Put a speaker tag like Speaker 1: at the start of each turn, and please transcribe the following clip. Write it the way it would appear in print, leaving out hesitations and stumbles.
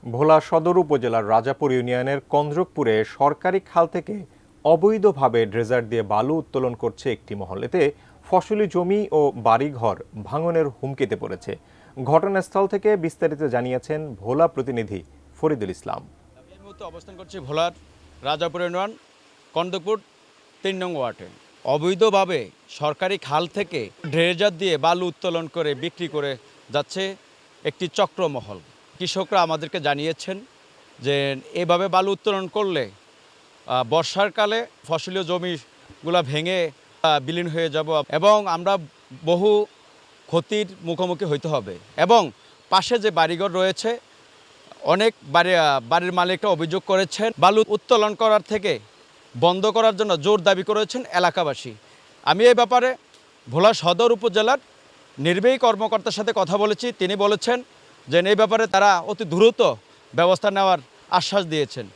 Speaker 1: ভোলা সদর উপজেলার রাজাপুর ইউনিয়নের কন্দ্রকপুরে সরকারি খাল থেকে অবৈধভাবে ড্রেজার দিয়ে বালু উত্তোলন করছে একটি মহল। এতে ফসলি জমি ও বাড়িঘর ভাঙনের হুমকিতে পড়েছে। ঘটনাস্থল থেকে বিস্তারিত জানিয়েছেন ভোলা প্রতিনিধি ফরিদুল ইসলাম।
Speaker 2: এই মুহূর্তে অবস্থান করছি ভোলার রাজাপুর ইউনিয়ন কন্দ্রকপুর ৩ নং ওয়ার্ডে। অবৈধভাবে সরকারি খাল থেকে ড্রেজার দিয়ে বালু উত্তোলন করে বিক্রি করে যাচ্ছে একটি চক্রমহল। কৃষকরা আমাদেরকে জানিয়েছেন যে এভাবে বালু উত্তোলন করলে বর্ষার কালে ফসলীয় জমিগুলা ভেঙে বিলীন হয়ে যাব এবং আমরা বহু ক্ষতির মুখোমুখি হইতে হবে। এবং পাশে যে বাড়িঘর রয়েছে অনেক বাড়ির মালিকরা অভিযোগ করেছেন বালু উত্তোলন করার থেকে বন্ধ করার জন্য জোর দাবি করেছেন এলাকাবাসী। আমি এই ব্যাপারে ভোলা সদর উপজেলার নির্বাহী কর্মকর্তার সাথে কথা বলেছি। তিনি বলেছেন যে এই ব্যাপারে তারা অতি দ্রুত ব্যবস্থা নেওয়ার আশ্বাস দিয়েছেন।